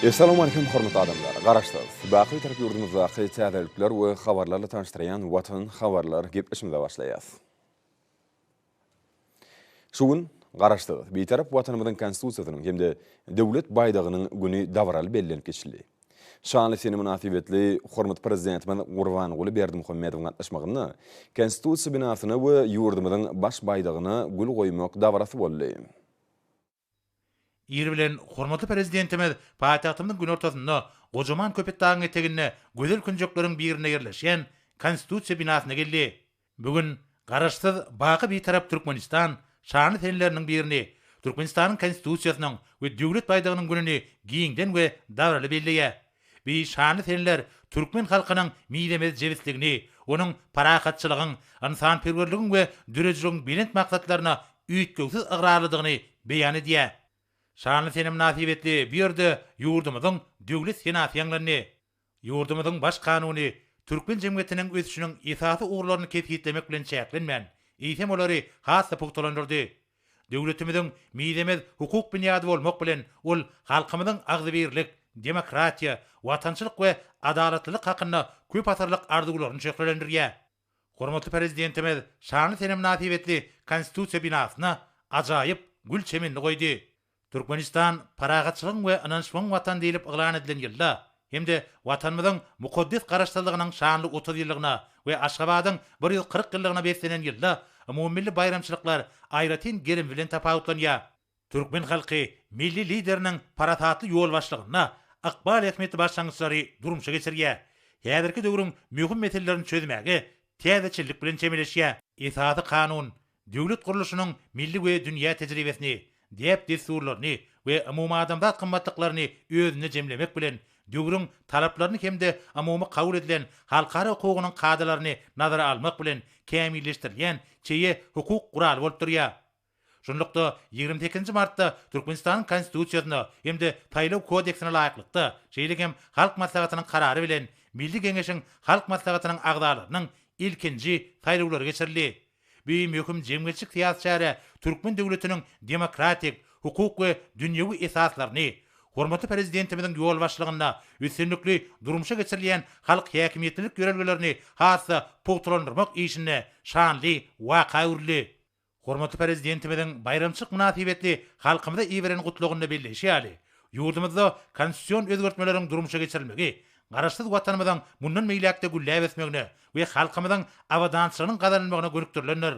Assalamu alaikum hormatly adamlar. Garaşdyrys. Baqy tarap yurdumyzdaky täzelikler we habarlarla tanıştyran Watan habarlar gepleşmede başlaýas. Şugun garaşdyrys. Bir tarap watanymyzyň konstitusiýasynyň hemde döwlet baýdagynyň güni dawraly bellenip geçildi. Şanly seni münasibetli hormat prezidentimiz Gurbanuly Berdimuhammedowyň gatnaşmagyny konstitusiýa binasyny we yurdumyzyň baş baýdagyny gül goýmak dawarasy boldy. İri bilen hormatly prezidentimiz paýtagtymyň gün ortasynda gojaman köpet dağyň eteginde gözel künjeklerin birine yerleşen konstitusiýa binasyna geldi. Bugün garaşsyz baky bir tarap Türkmenistan şanly senleriniň birini Türkmenistanyň konstitusiýasynyň we döwlet baýdagynyň gününi giýiňden we dawraly belleýär. Bir şanly senler Türkmen halkynyň miýlemez jebisligini, onuň parahatçylygyň, insanperwerligiň we dürejiligiň bilent maksatlaryna üýtgegsiz ıgrarlydygyny beýan edýär. Şanly senim nasibetli bir ýerde yurdumyzyň döwlet senaty ýanglandy. Yurdumyzyň baş kanuny Türkmen jemgyýetiniň ösüşiniň esasy ugurlaryny kesgitlemek bilen çäklenmän. Eýsem olary hasy puktalandyrdy. Döwletimiziň miýlemez hukuk bunyady bolmak bilen ol halkymyzyň agzybirlik, demokratiýa, watançylyk we adalatlylyk hakynda köp asarlyk arzularyny çeklendirýär. Hormatly prezidentimiz şanly senim nasibetli konstitusiýa binasyna ajaýyp gül çemenli goýdy. Türkmenistan paragatçylygyň we ananşmaň watan diýilip yglan edilen ýylda hemde watanymyzyň mukaddes garaşdyrlygynyň şanly 30 ýyllygyna we Aşgabatyň 140 ýyllygyna beslenen ýylda umumilli bayramçylyklar aýratyn gerim bilen tapawutlanýar. Türkmen halky milli lideriniň paratatly ýol başlygyna aqbal etmeti başlangyçlary durmuşa geçirýär. Häzirki döwrüň möhüm meselelerini çözmäge täzeçilik bilen çemeleşýär. Esasy kanun döwlet guruluşynyň milli we dünýä tejribesini diýip desturlaryny we umumy adamzat kymmatlyklaryny özüne jemlemek bilen döwrüň talaplaryny hemde umumy kabul edilen halkara hukugynyň kadalaryny nazara almak bilen kämilleşdirilýän çeýe hukuk guraly bolup durýar. Şonlukda 28 martda Türkmenistanyň konstitusiýasyna hemde taýlaw kodeksine laýyklykda şeýlegem halk maslahatynyň karary bilen Milli Geňeşiň halk maslahatynyň agdalarynyň ilkinji taýlawlary geçirildi. Bir möhüm jemgyýetçilik siýasatçylary Türkmen döwletiniň demokratik, hukuk we dünýäwi esaslaryny hormatly prezidentimiziň ýol başlygynda üstünlikli durmuşa geçirilýän halk häkimiýetlik görelgelerini hassa puktalandyrmak işine şanly waka urly. Hormatly prezidentimiziň bayramçylyk münasibetli halkymyza iýeren gutlugyny belleşýärli. Ýurdumyzda konstitusiýon özgertmeleriň durmuşa geçirilmegi garaşsyz watanymyzyň mundan meýläkde gülläp esmegine we halkymyzyň awadançylygynyň gazanylmagyna görükdirilenler.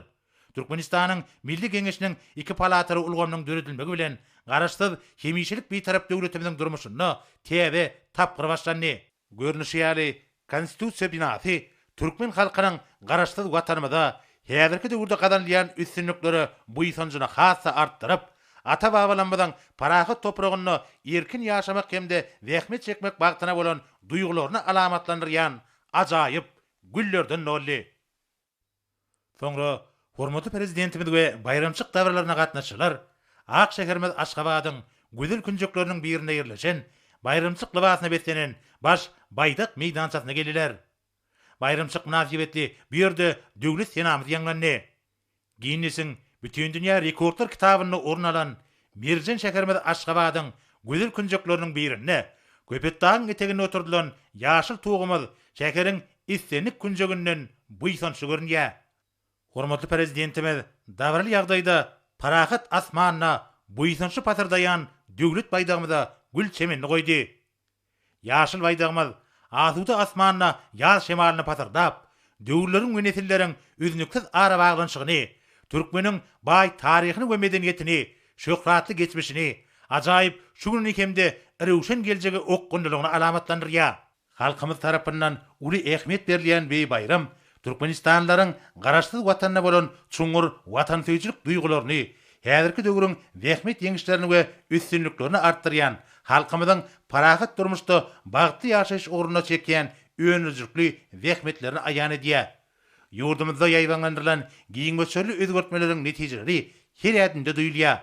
Türkmenistanyň Milli Geňeşiniň iki palatary ulgamynyň döredilmegi bilen garaşsyz hemişelik bir tarap döwletimiziň durmuşyna täze tapgyr başlandy. Görnüşýärli konstitusiýa binasy Türkmen halkynyň garaşsyz watanymyza häzirki döwürde gazanylýan üstünlikleri bu ýysanjyna hassa artdyryp ata babalarymyzyň parahat topragyny erkin ýaşamak hemde zähmet çekmek bagtyna bolan duýgularyny alamatlandyrýan ajaýyp güllerden nolly. Soňra hormatly prezidentimiz we bayramçylyk dawralaryna gatnaşylar Ak şäherimiz Aşgabatyň gözel künjekleriniň birine ýerleşen bayramçylyk libasyna beslenen baş baýdak meýdançasyna geldiler. Bayramçylyk münasibetli bir ýerde döwlet senamyzy ýanglandy. Guinnessiň bütün dünýä rekordlar kitabyna orun alan Mirjen şäherimiz Aşgabatyň gözel künjekleriniň birine köpet dağyň eteginde oturdulan ýaşyl tugumyz şäheriň islenlik künjeginden buýsançy görünýär. Hormatly prezidentimiz dawraly ýagdaýda parahat asmanyna buýsançy patyrdaýan döwlet baýdagymyza gül çemenli goýdy. Ýaşyl baýdagymyz azuda asmanyna ýaz şemalyny patyrdap, döwürleriň we nesilleriň üzünüksiz ara baglanşygyny, Türkmeniň baý taryhyny we medeniýetini, şöhratly geçmişini, ajaýyp şu güni hemde rewşen geljegi okgundylygyny alamatlandyrýar. Halkymyz tarapyndan uly ähmiýet berilýän beý bayram Türkmenistanlaryň garaşsyz watanyna bolan çuňur watansyjylyk duýgularyny, häzirki döwrüň zähmet ýeňişlerini we üstünliklerini artdyrýan, halkymyzyň parahat durmuşda bagty ýaşaýyş ugruna çekýän öňüzlükli zähmetlerini aýan edýär. Ýurdumyzda ýaýlandyrylan giňmeçli özgertmeleriň netijeleri her ýerde duýulýar.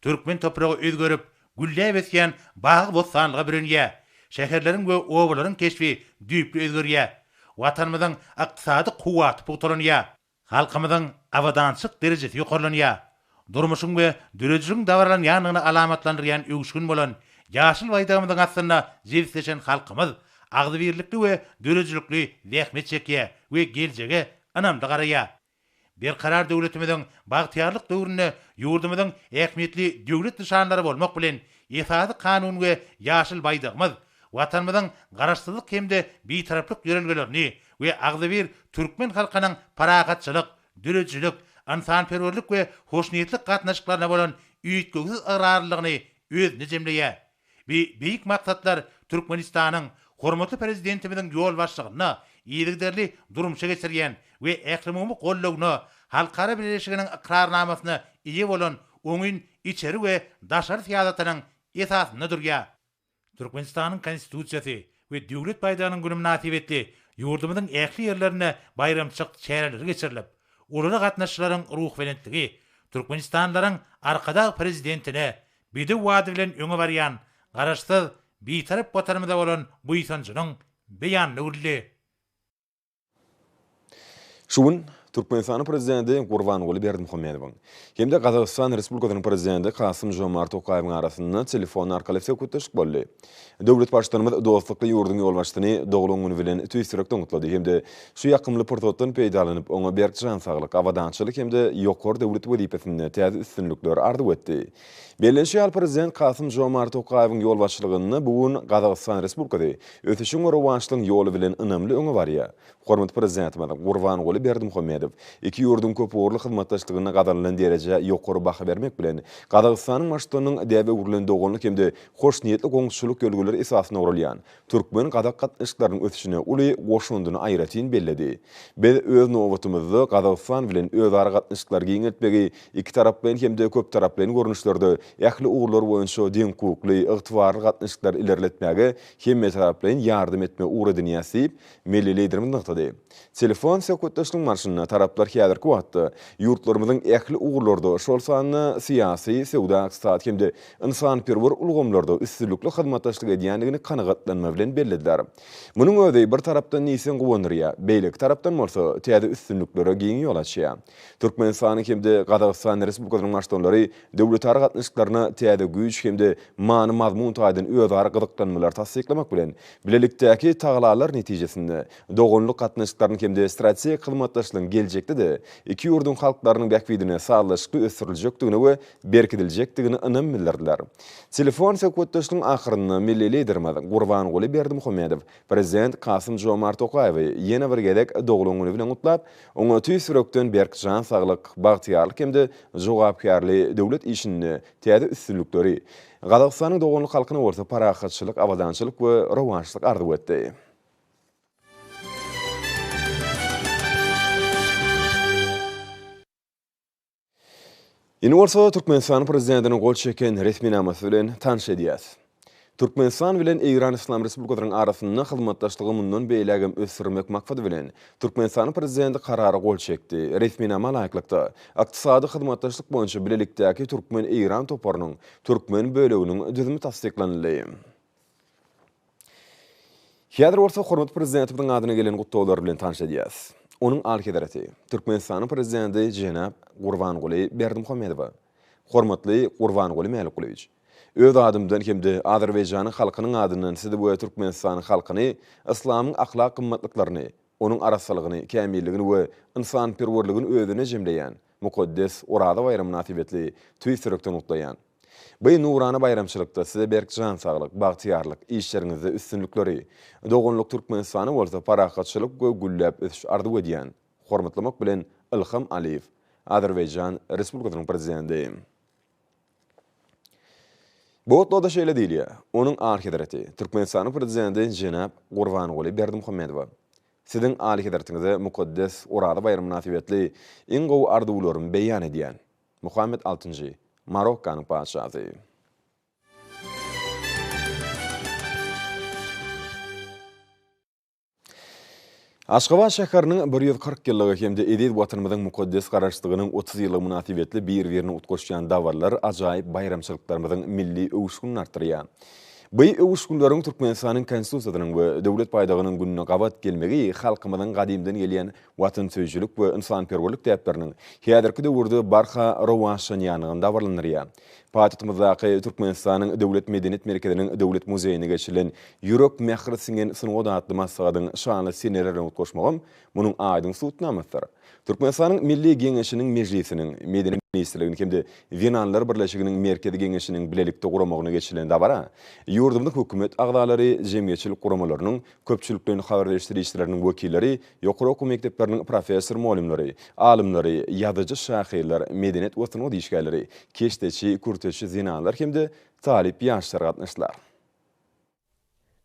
Türkmen topragy özgerip, gülläp esýän bagy bostanlyga bürünýär. Şäherleriň we owlaryň keşfi düýpli özgerýär. Watanymyzyň ykdysady kuwaty puktalanýar. Halkymyzyň awadançylyk derejesi ýokarlanýar. Durmuşyň we dürejiligiň dawralan ýanyny alamatlandyrýan öwüşgün bolan Yaşıl baydağımızın aslında zevsleşen halkımız, ağzı birlikli ve dörücülüklü zehmet çekiye ve geleceğe anamda karaya. Bir karar devletimizin bagtiyarlık döwründe yurdumuzun ähmiýetli döwlet nişanlary bolmak bilen esasy kanun we yaşıl baydağımız watanymyzyň garaşsyzlyk hemde bitaraplyk ýörelgelerini we agzy bir türkmen halkynyň paragatçylyk, dürüjçülük, insanperwerlik we hoşniyetlik gatnaşyklaryna bolan üýtgesiz yrarlygyny özüne jemleýär. Beýik maksatlar Türkmenistanyň hormatly prezidentimiziň ýol başlygyna ýygyderli durumşa geçirýän we ählimumy gollawna halkara birleşiginiň ikrarnamasyny iýe bolan oňun içeri we daşary siýasatynyň esasyny durýar. Türkmenistanyň konstitusiýasy we döwlet baýdanyň güni münasibetli ýurdumyzyň ähli ýerlerine bayramçyk çäreleri geçirilip, olara gatnaşyklaryň ruh belentligi, Türkmenistanlaryň arkada prezidentine bidi wady bilen öňe barýan garaşsyz bitarap watanymyza bolan bu ýysanjynyň beýanly. Şuun Türkmenistan prezidenti Gurbanguly Berdimuhammedowyň hemde Gazagystan Respublikasynyň prezidenti Kasym-Jomart Tokaýewiň arasynda telefon arkaly söhbetleşik boldy. Döwlet başçylygymyz dostlukly ýurduň ýolbaşçyny dogulun güni bilen tüýsürekden gutlady hemde şu ýakymly portotdan peýdalanyp oňa berkjan saglyk, awadançylyk hemde ýokary döwlet wezipesinde täze üstünlükler ardy etdi. Belleşýär prezident Kasym-Jomart Tokaýewiň ýolbaşçylygyny bugun Gazagstan Respublikasy ötüşiň rowançlygyň ýoly bilen ynamly öňe barýar. Hormatly prezidentimiz Gurbanguly Berdimuhammedow iki ýurdun köp uğurlu hyzmatdaşlygyna gadalynan derejä ýokary baha bermek bilen Gazagystanyň maşgynyň däbe urulan dogonlyk hemde hoşniyetli goňşuluk ýölgeleri esasyna urulýan türkmen gadak gatnaşyklarynyň ötüşine uly goşundyny aýratyn belledi. Biz öz nowatymyzda Gazagstan bilen özara gatnaşyklar giňetmegi iki tarap bilen hemde köp taraply görnüşlerde ýakly uğurlar boýunça deň hukukly ygtybar gatnaşyklar ilerletmäge hemme tarap bilen ýardym etme uradyny ýasyp milli liderimiz nykdy. Telefon söhbetleşiginiň marşyna taraplar häzirki wagtda ýurtlarymyzyň ähli uğurlarda şol sanyny syýasy, sewda, iqtisad hemde insanperwer ulgamlarda üstünlükli hyzmatdaşlyk edýändigini kanagatlanma bilen bellediler. Munyň özi bir tarapdan nisen gowandyrýar, beýlik tarapdan bolsa täze üstünlüklere giň ýol açýar. Türkmenistanyň hemde Gazagstan Respublikasynyň başdanlary döwletara gatnaşyklaryna täze güýç hemde many mazmun taýdan özara gyzyklanmalar tasdiklamak bilen bilelikdäki taglalar netijesinde dogonluk gatnaşyklaryň hemde strategik hyzmatdaşlygyň geljekde de iki ýurdun halklarynyň bäkbidine sağlaşykly ösdüriljekdigini we berkidiljekdigini ynam bildirdiler. Telefon söhbetleşiginiň ahyrynda milli liderimiz Gurbanguly Berdimuhammedow prezident Kasym-Jomart Tokaýewy ýene bir gedek dogulun güni bilen gutlap, oňa tüýsürekden berkjan saglyk, bagtiyarlyk hemde jogapkärli döwlet işini, täze üstünlükleri, Gazagystanyň dogonlyk halkyna orta paragatçylyk, awadançylyk we rowançlyk ardy etdi. Ýene bolsa Türkmenistan prezidentiniň gol çeken resminamasy bilen tanış edýäs. Türkmenistan bilen Iran Islam Respublikasynyň arasynda hyzmatdaşlygy mundan beýlegem ösürmek maksady bilen Türkmenistan prezidenti karary gol çekdi. Resminama laýyklykda ykdysady hyzmatdaşlyk boýunça bilelikdäki Türkmen-Iran toparynyň Türkmen böleginiň düzümi tasdiklandy. Häzir bolsa hormatly prezidentimiň adyna gelen gutlawlar bilen tanış edýäs. Onun alkedarati Türkmenistanyň prezidenti Jenap Gurbanguly Berdimuhammedow. Hormatly Gurbanguly Mälikulewич. Öz adymdan hemde Azerbaýjanyň halkynyň adynyň sizi bu Türkmenistanyň halkyny islamyň ahlak gymmatlyklaryny, onuň arasalygyny, kämilligini we insanperwerligini özüne jemleýän mukaddes Orada bayram münasibetli tüýsürekden gutlaýan. Bu nurana bayramçylykda size berkjan saglyk, bagtiyarlyk, işleriňizde üstünlükleri, dogonluk Türkmenistany bolsa paragatçylyk we güllep ötüş ardy edýän. Hormatlamak bilen Ilham Aliýew, Azerbaýjan Respublikasynyň prezidenti. Bu otda şeýle diýilýär. Onuň arkedarati Türkmenistanyň prezidenti Jenap Gurbanguly Berdimuhammedow. Siziň alkedaratiňizde mukaddes Orada bayram münasibetli iň gowy arzuwlaryny beýan edýän. Muhammed VI Marokkanyň paşasy. Aşgabat şäheriniň 140 ýyllygy hemde edil watanymyzyň mukaddes garaşdygynyň 30 ýyly münasibetli bir-birini utgoşýan dawarlar ajaýyp bayramçylyklarymyzyň milli öwüşgünini artdyrýar. Bu öwüşgünleriň Türkmenistanyň konstitusiýasynyň we döwlet paýdagynyň gününe gabat gelmegi halkymyzyň gadymdan gelýän watan söýjülük we insanperwerlik täpleriniň häzirki döwürde barha rowançlanýanyny dawarlanýar. Paýtagymyzdaky Türkmenistanyň Döwlet Medeniýet Merkeziniň Döwlet Muzeýine geçirilen Ýürek mähri singen sunugy adly maslahatyň şanly senelerine goşmagam munyň aýdyň suwtnamasydyr. Türkmenistan'ın Milli Geňeşiniň Mejlisiniň, Medeniýet Ministrliginiň hemde Wenanlar Birleşiginiň Merkezi Geňeşiniň bilelikde guramagyna geçirilen dabara, ýurdumlyk hökümet agdalary, jemgyýetçilik guramalarynyň köpçüliklerini haberleşdirýişleriniň wekilleri, ýokary okuw mekdepleriniň professor muallimleri, alymlary, ýazyjy şahylar, medeniýet we sanat işgärleri, keşdeçi, kurteçi zinanlar hemde talip ýaşlar gatnaşdylar.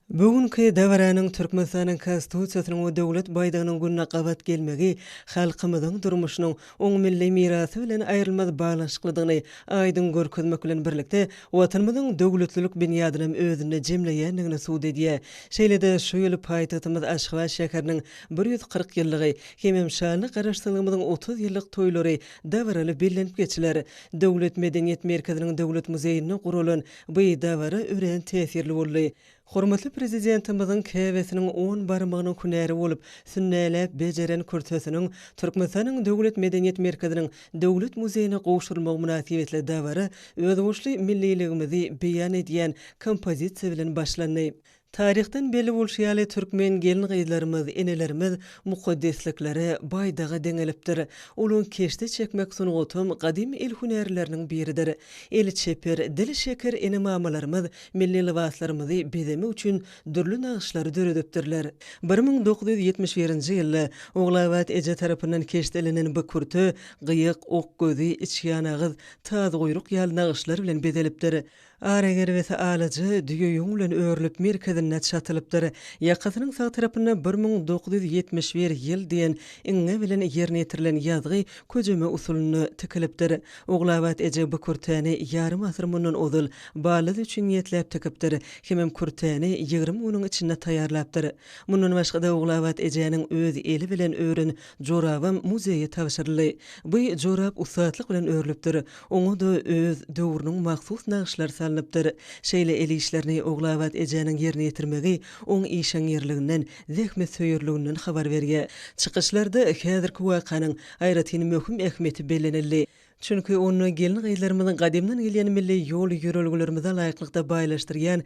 Bugünkü dawaranyň Türkmenistanyň konstitusiýasynyň we döwlet baýdygynyň gününe gabat gelmegi halkymyzyň durmuşynyň oň milli mirasy bilen aýrylmaz baglanşyklydygyny aýdyn görkezmek bilen birlikde watanymyzyň döwletlilik binýadyny özüne jemleýändigini suwd edýär. Şeýlede şu ýyly paýtagtymyz Aşgabat şäheriniň 140 ýyllygy hem şanly garaşdyrlygymyzyň 30 ýyllyk toýlary dawaraly bellenip geçiler. Döwlet Medeniýet Merkeziniň Döwlet Muzeýine gurulan bu dawara ören tesirli boldy. Hormatly prezidentimizin käwesiniň 10 barmagynyň kunäri bolup, sünnäläp bejeren kurtösiniň Türkmenistanyň Döwlet Medeniýet Merkeziniň Döwlet Muzeýine goşulmagy münasibetli dawara özgöçli milliligimizi beýan edýän kompozisiýa bilen başlandy. Tarihten belli bolşýaly türkmen gelin gyýlarymyz, enelerimiz mukaddeslikleri baýdagy deňelipdir. Olun keşde çekmek sunugatum gadim el hünärleriniň biridir. El çeper, dil şeker enimamalarymyz milli libaslarymyzy bezeme üçin dürli nagyşlary döredipdirler. 1971-nji ýylda Oglabat Eje tarapyndan keşdelenen bu kurty, gyýyk, ok gözi, iç ýanagyz, taz goýruk ýaly nagyşlar bilen bezelipdir. Arager we alajy düýüň bilen örülip merkezine çatylypdyr. Ýakasynyň sağ tarapyna 1971 ýyl diýen iňe bilen ýerine ýetirilen ýazgy köjeme usulyny tikilipdir. Oglabat Eje bu kurtäni ýarym asyr mundan ozul balyz üçin niýetläp tikipdir. Hemem kurtäni 20 güniň içinde taýýarlapdyr. Mundan başga da Oglabat Eje'niň öz eli bilen ören jorabam muzeýe tapşyryldy. Bu jorab usatlyk bilen örülipdir. Oňa da öz döwrüniň mahsus nagyşlary salınıpdır. Şeýle el işlerini Oglabat Eje'niň ýerine ýetirmegi oň işaňerliginden, zähmet söýürliginden habar berýär. Çykyşlarda häzirki wakanyň aýratyny möhüm ähmiýeti bellenildi. Çünkü onu gelin gyýlarymyzyň gadymdan gelýän milli ýol ýörelgilerimize laýyklykda baýlaşdyrýan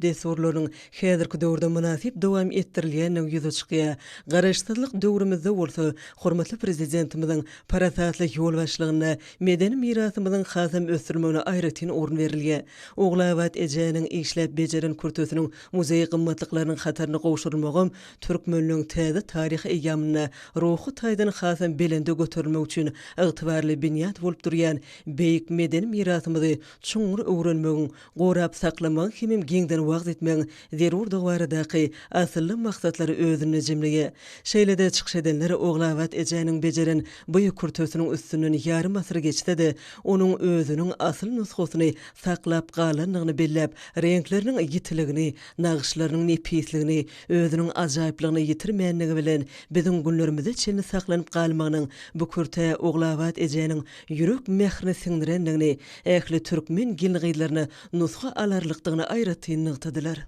desorlaryň häzirki döwürde münasip dowam etdirilýäni ýüze çykýar. Garaşdyrlyk döwrümizde bolsa, hormatly prezidentimiziň parasatly ýol başlygyna medeni mirasymyzyň hasam ösdürmegine aýratyn orun berilýär. Oglabat Eje'niň işläp bejeren kurtösiniň muzeý gymmatlyklarynyň hataryna gowşurulmagam türkmenligiň täze taryhy eýamyna ruhy taýdan hasam belende götürmek üçin ygtybarly binýat bolup durýan beýik medeni mirasymyzy çuňur öwrenmegiň, gorap saklamagyň hemem geňden wagt etmegiň zerur dogwarydaky asylly maksatlary özüne jemleýär. Şeýlede çykyş edenler Oglabat Eje'niň bejeren bu kurtösiniň üstünden ýarym asyr geçse-de, onuň özüniň asyl nusxasyny saklap galanlygyny bellep, renkleriniň ýitiligini, nagyşlarynyň nepisligini, özüniň ajaýyplygyny ýitirmänligi bilen biziň günlerimizde çenli saklanyp galmagynyň bu kurtä Oglabat Eje'niň ýürek mehrini siňdirendigini, ähli türkmen gelin gyýlaryny nusxa alarlykdygyny aýratyn nyktadylar.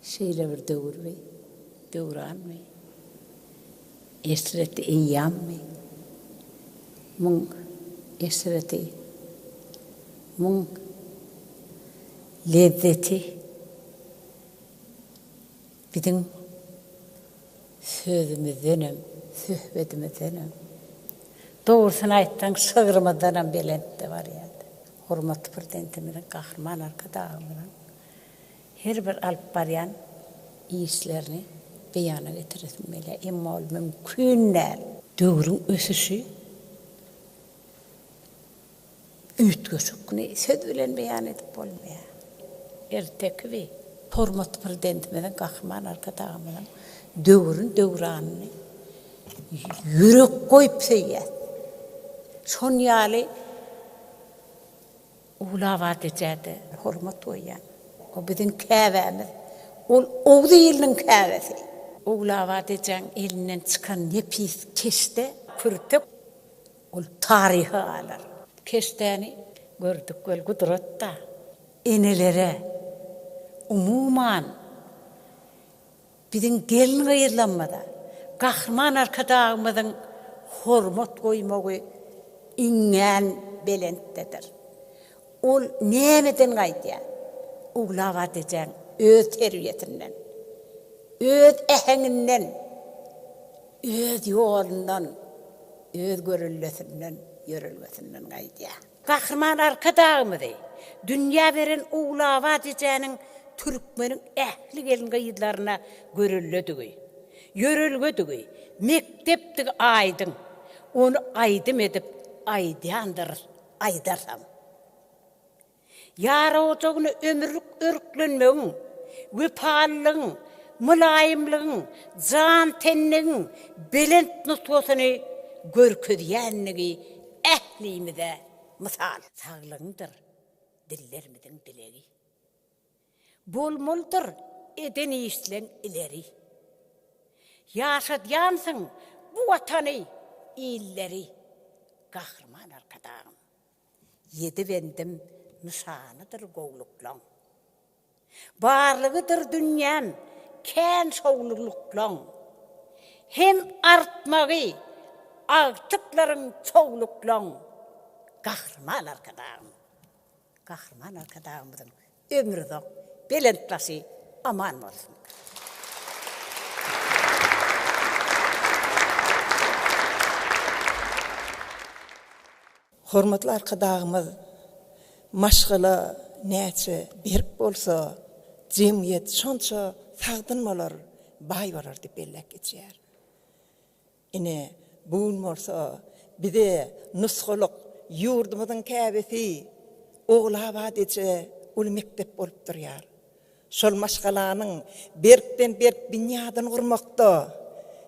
Şeýle bir döwür we döwranmy. Esreti eýammy. Mung esreti. Mung lezzeti. Biziň sözümizdenem, söhbetimizdenem. Doğrusunu aýtsaň şygyrmadan belentde bar ýa-da. Hormatly prezidentimiň gahrman arkadaşymyň her bir alyp barýan işlerini beýana getirilmeli. Emma ol mümkin däl. Döwrüň ösüşi ütgöşükni söz bilen beýan edip bolmaýar. Ertekvi hormatly prezidentimiň gahrman arkadaşymyň döwranyny ýürek goýup söýýär. Şon ýaly Oglabat Eje'de hormat goýan. O biziň käwämiz. Ol owdy ýylyň käwesi. Oglabat Eje'ň elinden çykan nepis keşde pürtüp ol taryhy alar. Keşdäni gördük göl gudratda. Enelere umuman biziň gelin gyýlanmada gahrman arkadaşymyzyň hormat goýmagy iňen belentdedir. ol nemeden gaýdy. Uglawa dejen öz terbiyetinden, öz eheňinden, öz ýolundan, öz görüllesinden, yörülmesinden gaýdy. Gahrman arkadağımydy. Dünýä beren uglawa dejenin türkmeniň ähli gelin gaýdylaryna görüllediги. Yörülgediги. Mektepdi aýdyn. Onu aýdym edip aydarsam. Yara otogyny ömürlük örklenmegiň, wepalygyň, mulaýymlygyň, jan tenniň belent nutwasyny görkezýänligi ählimide misal saglygyňdyr. Dillerimiň dilegi. Bolmoldur eden işlen ileri. Yaşadyansyň bu watany illeri. Gahrman arkadağım. Yedi bendim nişanydyr gowluklaň. Barlygydyr dünýän kän şowluklaň. Hem artmagy, agtyklaryň çowluklaň. Gahrman arkadağım. Gahrman arkadağımyň ömrüde belentlasy aman bolsun. Hormatly arkadaşlarymyz, maşgala näçe berk bolsa, jemgyýet şonça sagdynmalar baý bolar diýip bellek geçýär. Ine bugun bolsa, bide nusgalyk ýurdumyzyň käbesi oglawa deje ul mektep bolup durýar. Şol maşgalanyň berkden berk binýadan gurmakda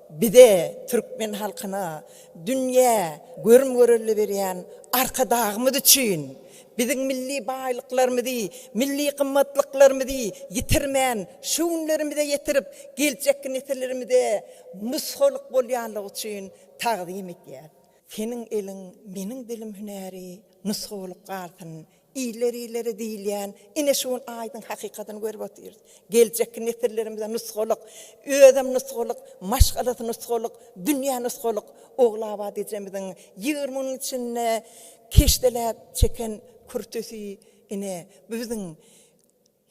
bide Türkmen halkyna dünýä görüm-görelli berýän arkadağımız üçin biziň milli baýlyklarymyzy, milli gymmatlyklarymy ýitirmän şuňlarymyzy ýetirip geljek nesillerimize musgalyk bolýanlygy üçin taqdim etýär. Seniň eliň, meniň dilim hünäri nusgalyk galsyn. İleri diýilýän ine şuň aýdyň hakykatyny görüp otyr. Geljek nesillerimize nusgalyk, özüm nusgalyk, maşgalat nusgalyk, dünýä nusgalyk oglawa dejemiziň 20 içinde keşdelep çeken kurtösi ine biziň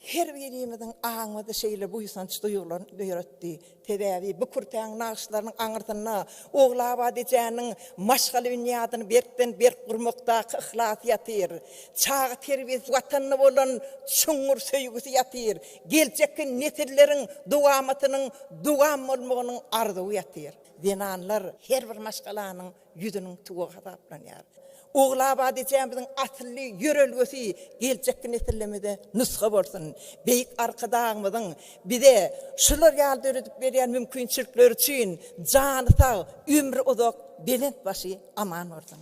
her birimiziň aňyda şeýle bu ýysanç duýuratdy. Tebäbi bu kurtäň naşlarynyň aňyrdyna oglawa dejeniň maşgaly dünýäden berkden berk gurmakda ihlas ýatyr. Çağı terbiyet watanyny bolan şuňur söýgüsi ýatyr. Geljek nesilleriň dowamatynyň dowam bolmagynyň arzuwy ýatyr. Denanlar her bir maşgalanyň ýüzüniň tuğu hasaplanýar. Oglawa dejemiziň asly ýörelgesi geljek nesillerimize nusga bolsun. Beýik arkadağımyzyň bide şular ýaly öredip berýän mümkinçilikler üçin jany sag, ömrü uzak, belent başy aman bolsun.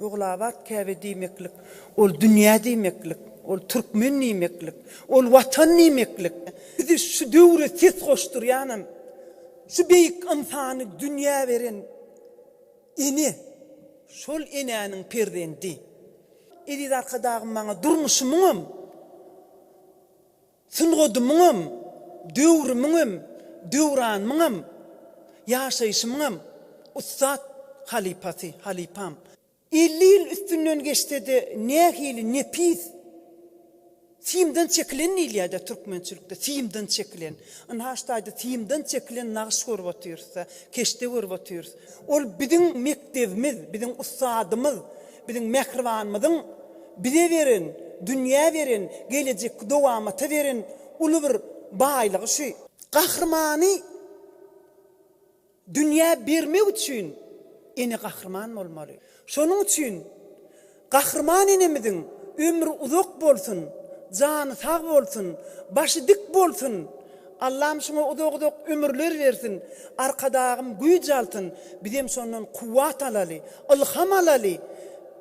Oglawa käbe diýmeklik, ol dünýä diýmeklik, ol türkmen diýmeklik, ol watan diýmeklik. Bizi şu döwre ses goşdurýanam. Şu beýik insany dünýä beren ene, şol enäniň perdendi. Edid arkadağım maňa durmuşumyňam, süngodumyňam, döwrümyňam, döwranmyňam, ýaşaýşymyňam ustad halipam. 50 ýyl üstünden geçdi nähili nepis. Siýimden çekilen ilýärde türkmençilikde, siýimden çekilen. Anhaşdaýda siýimden çekilen nagyş görüp otyrsa, keşde görüp otyrsa. Ol biziň mektebimiz, biziň ustadymyz, biziň mehribanymyzyň bize beren, dünýä beren, geljek dowamaty beren uly bir baýlygy şu. Gahrmany dünýä bermek üçin ene gahrman bolmaly. Şonuň üçin gahrman enemiziň ömrü uzak bolsun. Jany sag bolsun, başy dik bolsun. Allah'ım şuna uzak ömürler versin. Arkadağım güýç alsın. Bizem şondan kuwat alaly, ilham alaly.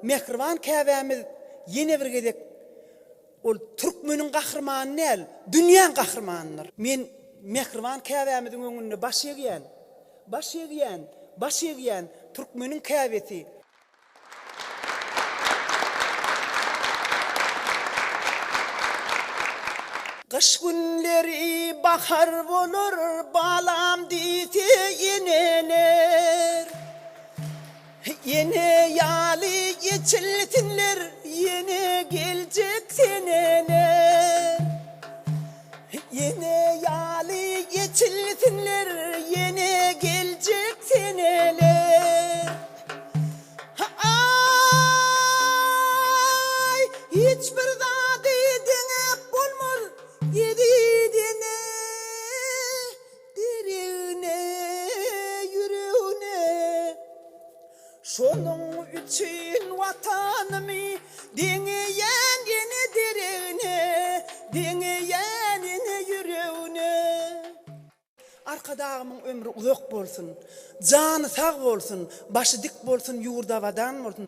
Mehriban käbämiz ýene bir gedek ol türkmeniň gahrmany näl, dünýäň gahrmanydyr. Men mehriban käbämiziň öňünde baş ýegýän türkmeniň käbesi. Kış günleri bahar bolur, balam diýse yeneler. Yine yali geçiltinler, yine gelecek seneler. Yine yali geçiltinler, yine gelecek seneler. Ay, hiçbir zadi denep bulmur, yediğine, derine, yüreğine. Şonun üçün vatanımı deneyen yine derine, deneyen yine yüreğine. Arkadağımın ömrü uzak bolsun, canı sağ bolsun, başı dik bolsun, yurda vadan bolsun.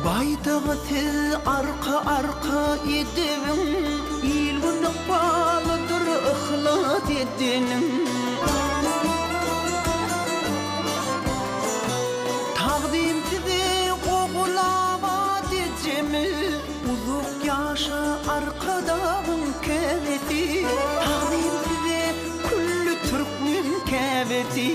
Baydağı tez arka edivim, ilgini bağlıdır ıhlat edinim. Taqdim size qoğulavat edeceğimi, uzuk yaşa arkadağın keveti. Taqdim size küllü Türk'ün keveti.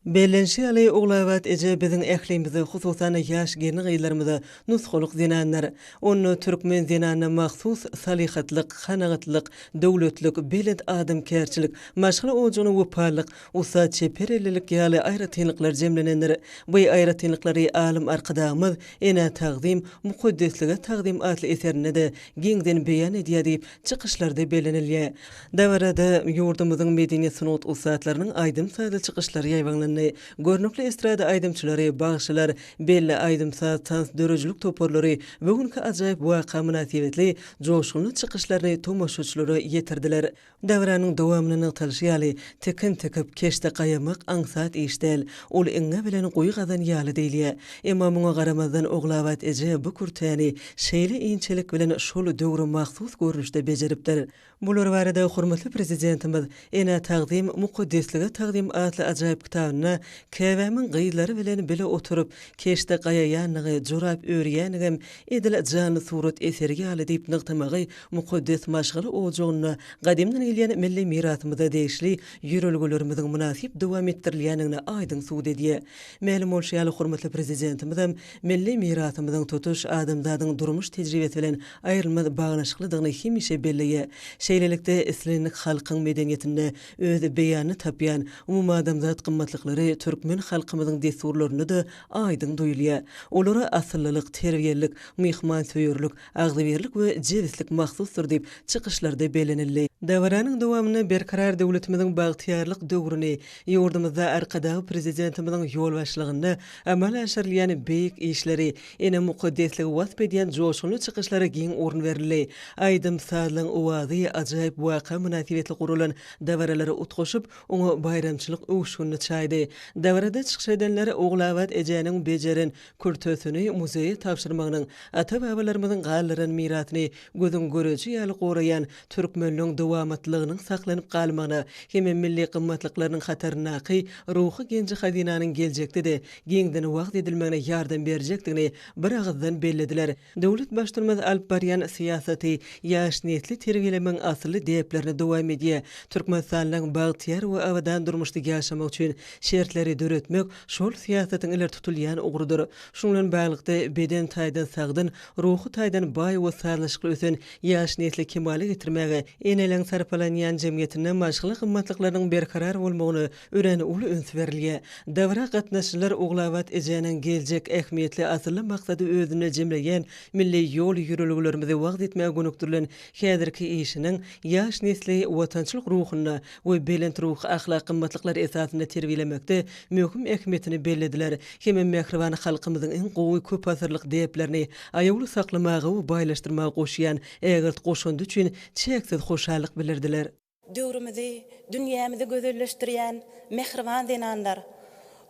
Bellenşi alay oğlavat ece bizin ehlimizi hususan yaş geni gıylarımızı nusxoluk zinanlar. Onu Türkmen zinanına mahsus salihatlık, xanağıtlık, dövlötlük, beled adam kerçilik, maşgılı oğcunu vupallık, usa çeperelilik yali ayratinliklar cemlenenler. Bu ayratinlikları alim arkadağımız ena taqdim, mukuddesliğe taqdim adlı eserine de gengden beyan ediya deyip çıkışlarda bellenilye. Davarada yurdumuzun medeni sunut usatlarının aydım sayılı çıkışları yayvanlanı. Görnükli estrada aydımçıları, bağışçılar, belli aydımsa tans döröcülük toporları bugünkü acayip vaka münasibetli coşkunlu çıkışlarını tomoşuçları yetirdiler. Davranın devamını talşiyali tekin tekip keşte qayamak ansat iştel. Ol inga bilen qoyu qadan yalı deyliye. Emamına qaramazdan oğlavat ece bu kurtani şeyli inçelik bilen şolu dövrü mahsus görünüşte beceripdir. Bulur varada hurmatlı prezidentimiz ena taqdim mukuddesliğe taqdim adlı acayip kitabına kevemin gıyları bilen bile oturup keşte qayayanlığı jorap öğreyenigem edil canlı surat eseri yalı deyip nıqtamağı mukuddes maşgılı oğucuğuna qadimden ilyen milli mirasımıza değişli yürülgülerimizin münasip devam ettirilyenine aydın suud ediye. Məlum olşayalı hurmatlı prezidentimizem milli mirasımızın tutuş adamzadın durmuş tecrübesi bilen ayrılmaz bağnaşıqlıdığını himişe belliye. Şeylelikte islenlik halkın medeniyetine öz beyanı tapyan umum adamzat qımmatlıqları Türkmen halkımızın desurlarını da aydın duyulya. Olara asıllılık, terbiyelik, mihman söyürlük, ağzıverlik ve cevislik mahsustur deyip çıkışlarda belenilli. Davaranın devamını berkarar devletimizin bağıtiyarlık dövrünü yurdumuzda arkadağı prezidentimizin yol başlığında amal aşırlayan beyik işleri ene mukaddesliği vasp ediyen coşkunlu çıkışlara giyin orun verilli. Aydım sağlığın uvazı acayip vaka münasibetli kurulan davaraları utkoşup onu bayramçılık uğuşkunlu çaydı. Davarada çıkış edenleri oğlavat ecenin becerin kültösünü muzeye tavşırmağının ata babalarımızın qalların miratını gözün görücü yalı qorayan Türkmenliğin devamatlığının saklanıp qalmağına hem milli qımmatlıklarının xatarnaqı ruhu genci xadinanın gelecekti de gengden vaqt edilmağına yardım verecektiğini bir ağızdan bellediler. Devlet başturmaz alp baryan siyaseti yaş niyetli terbiyelemeng asılı deyeplerini devam ediye. Türkmenistan'ın bağıtiyar ve avadan durmuştu yaşamak için şertleri döretmek şol siyasetin iler tutulyan uğrudur. Şunlan bağlıqda beden taydan sağdın, ruhu taydan bay ve sağlaşıqlı ösün yaş niyetli kemali getirmege enelen sarpalanyan cemiyetine maşgılı qımmatlıqlarının berkarar olmağını ören ulu öns verilye. Davra qatnaşçılar oğlavat ecenin gelecek ehmiyetli asılı maqsadı özüne cemleyen milli yol yürülgülerimizi vaqt etmeye gönüktürlen häzirki işinin yaş nesli vatançılık ruhuna ve belent ruh ahlak qımmatlıqlar esasında terbiyelemekte möhüm ehmiyetini bellediler. Hem mehriban halkımızın en qowy köp asırlık deyeplerini ayawlı saklamağı ve baylaştırmağı qoşuyan egert qoşundu üçün çeksiz hoşallık bilirdiler. Döwrümizi, dünyämizi gözelleşdirýän mehriban zenanlar.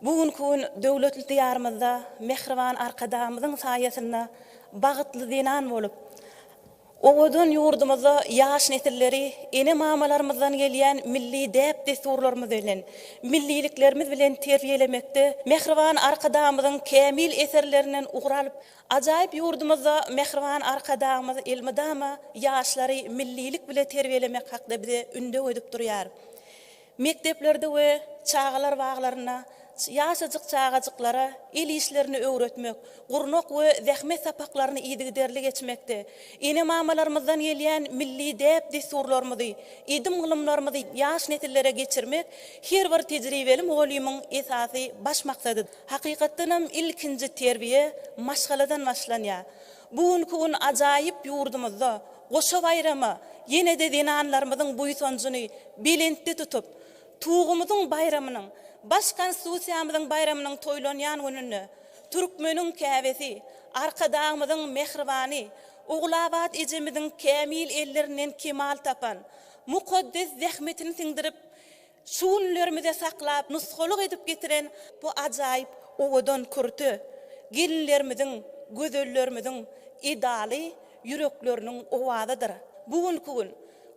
Bugünkü döwletli diyarymyzda mehriban arkadamyzyň saýasynda bagytly zenan bolup, Oğudun yurdumuzda yaş nesilleri ene mamalarımızdan gelýän milli däp desturlarymyz bilen, milliliklerimiz bilen terbiýelemekde, mehriban arkadamyzyň kämil eserlerinden ugralyp, ajaýyp yurdumuzda mehriban arkadamyz ilmidama yaşlary millilik bilen terbiýelemek hakda bize ünde ödüp durýar. Mekteplerde we çağalar baglaryna yaşadyk çağajyklara il işlerini öwretmek, gurnok we zähmet sapaklaryny ýygyderli geçmekde. Ene mamalarymyzdan gelýän milli däp desturlarymyzy, idim gylymlarymyzy ýaş nesillere geçirmek her bir tejribeli mugallimyň esasy baş maksady. Hakykatdan hem ilkinji terbiýe maşgaladan başlanýar. Bugünkü gün ajaýyp ýurdumyzda goşa bayrama ýene-de dinanlarymyzyň buýsanjyny belentde tutup, tuğumyzyň bayramynyň baş konstitusiýamyzyň bayramynyň toýlanýan gününi, türkmeniň käbesi, arkadağımyzyň mehribany, uglabat ejemimiziň kämil ellerinden kemal tapan, mukaddes zähmetini siňdirip, şuunlarymyza saklap, nusxalyk edip getiren bu ajaýyp owadan kürtü, gelinlerimiziň, gözellerimiziň idealy yürekleriniň owazydyr. Bugünkü gün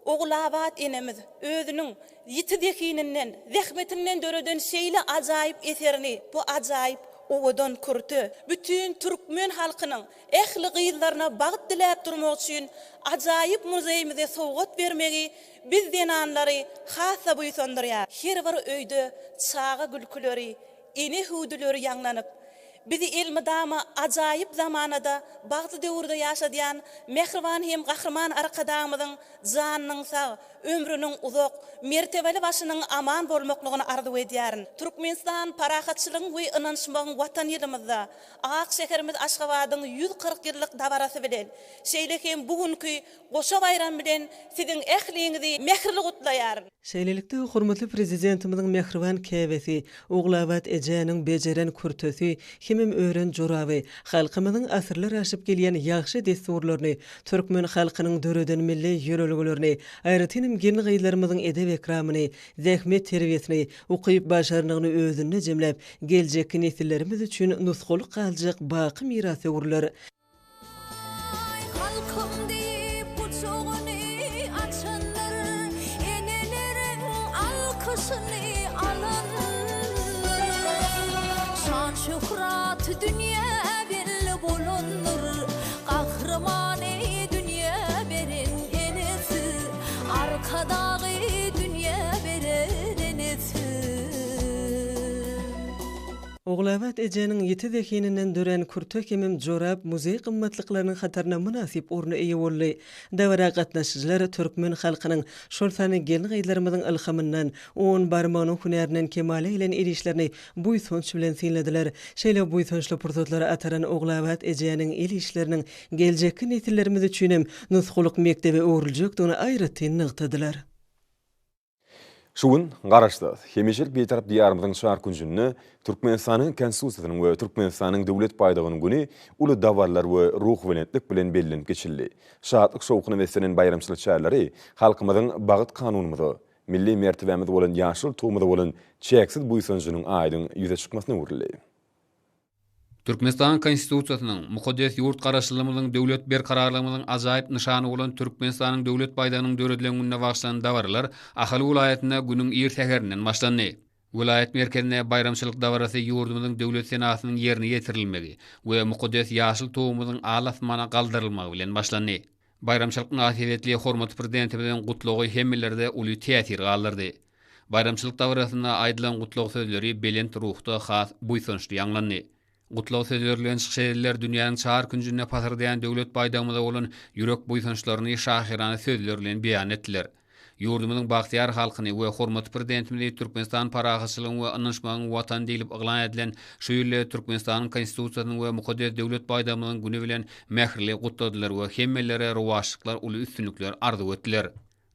Oglabat enemiz özünün yitidekininden, zähmetinden döreden şeýle ajaýyp eserini, bu ajaýyp owadan kürtü. Bütün türkmen halkynyň ähli gyýylaryna bagyt diläp durmak üçin ajaýyp muzeýimize sowgat bermegi biz denanlary hasa buýsandyrýar. Her bir öýde çağa gülküleri, ene hudulary ýanglanyp, bizi ilmidama ajaýyp zamanada bagdy döwürde ýaşadýan mehriban hem gahrman arkadamyzyň janynyň sag, ömrüniň uzak, mertebeli başynyň aman bolmaklygyny arzu edýärin. Türkmenistan parahatçylygyň we ynançmagyň watan ýelimizde Ak şeherimiz Aşgabatyň 140 ýyllyk dabarasy bilen şeýlekem bugünkü goşa bayram bilen siziň ähliňizi mehirli gutlaýaryn. Şeýlelikde hormatly prezidentimiziň mehriban käbesi, Oglabat ejäniň bejeren kürtösi, hemem ören joraby, halkymyzyň asyrlar aşyp gelýän ýagşy desturlaryny, türkmen halkynyň döreden milli ýörelgilerini, aýratynym gelin gyýlarymyzyň edeb ekramyny, zähmet terbiýesini, ukyp başarynyny özüne jemläp, geljek nesillerimiz üçin nusxalyk galjak baky mirasy urlar. Şöhret dünya belli bolunur, kahramanı dünya berin enesi, arkadağı dünya beren enesi. Oglabat ejäniň ýeti zekininden dören kürtök hemem jorap muzey gymmatlyklarynyň hatarına münasip orny eýe boldy. Dawra gatnaşyjylar türkmen halkynyň şol sany gelin gyýlarymyzyň ilhamyndan, on barmanyň hünärinden kemale bilen erişlerini buýsonç bilen sinlediler. Şeýle buýsonçly pursatlary ataran Oglabat ejäniň el işleriniň geljekki nesillerimiz üçin hem nusxalyk mektebi öwrüljekdigini aýratyn nyktadylar. Şuun garaşdy. Hemişil betarap diýarymyzyň şahar günjüni Türkmenistanyň konstitusiýasynyň we Türkmenistanyň döwlet paýdagynyň güni uly dawarlar we ruh welentlik bilen bellenip geçildi. Şahatlyk şowkuny meselen bayramçylyk şäherleri halkymyzyň bagyt kanunymyzy, milli mertebemiz bolan ýaşyl tuğumyzy bolan çeksiz buýsanjynyň aýdyň ýüze çykmasyna urildi. Türkmenistan konstitusiýasynyň mukaddes ýurt garaşlylygymyzyň döwlet berkararlygymyzyň ajaýyp nyşany bolan Türkmenistanyň döwlet paýdagynyň döredlenigine bagşlanan dawarlar Ahal vilayatyna günüň ertegerinden başlandy. Vilayat merkezine bayramçylyk dawarasy ýurdumyzyň döwlet senatynyň ýerine ýetirilmegi we mukaddes ýaşyl tuğumyzyň alasmana galdyrylmagy bilen başlandy. Bayramçylyk münasibetli hormat prezidentimiziň gutlagy hemmilerde uly täsir galdyrdy. Bayramçylyk dawarasyna aýdylan gutlagy sözleri belent ruhda has buýsançly ýanglandy. Gutlaw sözlerlen şeýleler dünýäniň çar günjüne pasardaýan döwlet paýdamyza bolan ýürek buýsançlaryny şahirany sözlerlen beýan etdiler. Ýurdumyzyň bagtyar halkyny we hormat prezidentimizi Türkmenistan parahatçylygyň we ynançmagyň watan diýilip iglan edilen şu ýyly Türkmenistanyň konstitusiýasynyň we mukaddes döwlet paýdamyzynyň güni bilen mähirli gutladylar we hemmellere rowaşlyklar uly üstünlikler arzu etdiler.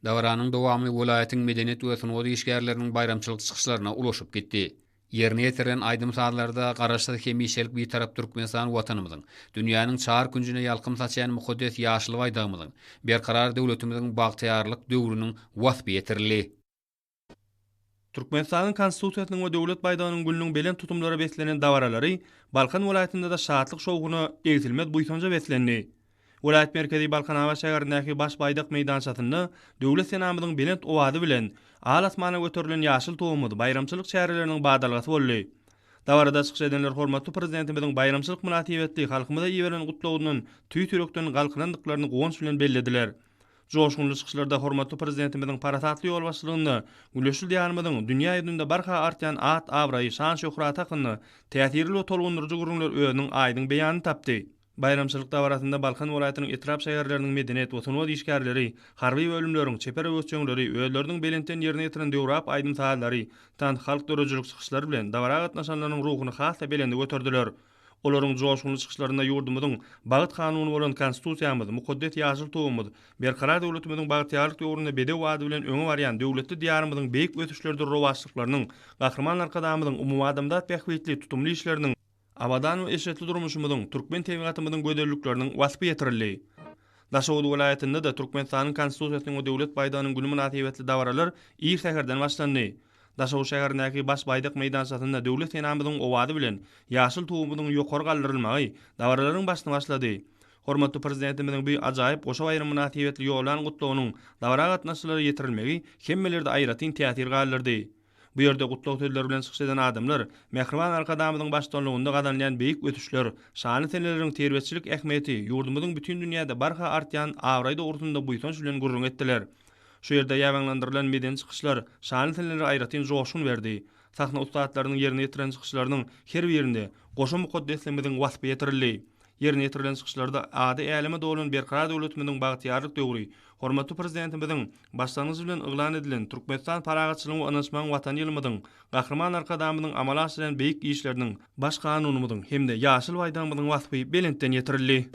Dawaranyň dowamy welaýatyň medeniýet we sunwady işgärleriniň bayramçylyk çykyşlaryna ulaşyp gitdi. Yerine yetiren aydym saatlarda garaşsyz hemişelik bir tarap Türkmenistan watanymyzyň, dünýäniň çar günjüne ýalkym saçan mukaddes ýaşyl waýdamyzyň, berkarar döwletimiziň bagtyarlyk döwrüniň wasby etirildi. Türkmenistanyň konstitusiýasynyň we döwlet paýdagynyň gülüniň belen tutumlary beslenen dawaralary Balkan welaýatynda da şahatlyk şowguny egzilmez buýsança beslendi. Vilayet merkezi Balkanava şäherindäki baş baýdak meýdançasyny döwlet senamynyň belent owady bilen al asmana göterilen ýaşyl togumydy bayramçylyk şäherleriniň badalgasy boldy. Dawarda çykyş edenler hormatly prezidentimiziň bayramçylyk münasibetli halkymyza ýiberen gutlawynyň tüý-türekden galkynandyklaryny gowunç bilen bellediler. Joşgunly çykyşlarda hormatly prezidentimiziň paratatly ýol başçylygyny, güleşli ýanymyzyň dünýä ýüzünde barha artýan at, abraýy, şan şöhrat hakyny täsirli we tolgundyryjy gurulmalar öýüniň aýdyň beýanyny tapdy. Bayramçylyk dawarasynda Balkan welaýatynyň etrap şäherleriniň medeniýet we sunwa işgärleri, harby bölümleriň çeper öwçeňleri, öýleriniň belenten ýerine ýetiren döwrap aýdym sahallary, tan halk dörejilik çykyşlary bilen dawara gatnaşanlaryň ruhuny hassa belende göterdiler. Olaryň joşgunly çykyşlarynda ýurdumyzyň bagyt kanuny bolan konstitusiýamyz, mukaddes ýaşyl togumyz, berkarar döwletimiziň bagtýarlyk ýolunda bede wady bilen öňe barýan döwletli diýarymyzyň beýik ötüşlerde rowaçlyklarynyň, gahryman arkadamyzyň umumy adamdat bähwetli tutumly işleriniň abadan we eşetli durmuşymyzyň, türkmen tebigatymyzyň göderlikleriniň wasfy ýetirildi. Daşowdy welaýatynda da Türkmenistanyň konstitusiýasynyň we döwlet baýdanynyň güni münasibetli dawaralar ilk seherden başlandy. Daşow şäherindäki baş baýdak meýdançasynda döwlet senamynyň owady bilen ýaşyl togumynyň ýokary galdyrylmagy dawaralaryň başlyny başlady. Hormatly prezidentimiziň bu ajaýyp goşa baýram münasibetli ýollan gutlawynyň dawara gatnaşçylary ýetirilmegi hemmelerde aýratyn täsir galdyrdy. Bu ýerde gutlaw sözleri bilen çykyş eden adamlar, Mehriban Arkadamyzyň başçylygynda gadanlayan beýik ötüşler, şany seneleriň terbiýetçilik ähmiýeti ýurdumyzyň bütün dünýäde barha artýan awraý dogrusynda buýsanç bilen gurrun etdiler. Şu ýerde ýabanlandyrylan meden çykyşlar şany seneleri aýratyn joşun berdi. Sahna ustadlarynyň ýerine ýetiren çykyşlarynyň her birinde goşa mukaddeslemizin wasfy ýetirildi. Ýerine ýetirilen çykyşlarda ady äleme dolan berkarar döwletimiziň bagtýarlyk döwri, hormatly prezidentimiziň başlangyjy bilen yglan edilen Türkmenistan paragatçylygyny we anlaşman watan ýylmydyň, gahryman arkadamynyň amala aşyran beýik işleriniň, baş kanunumyzyň hemde ýaşyl baýdamynyň wasfy belentden ýetirildi.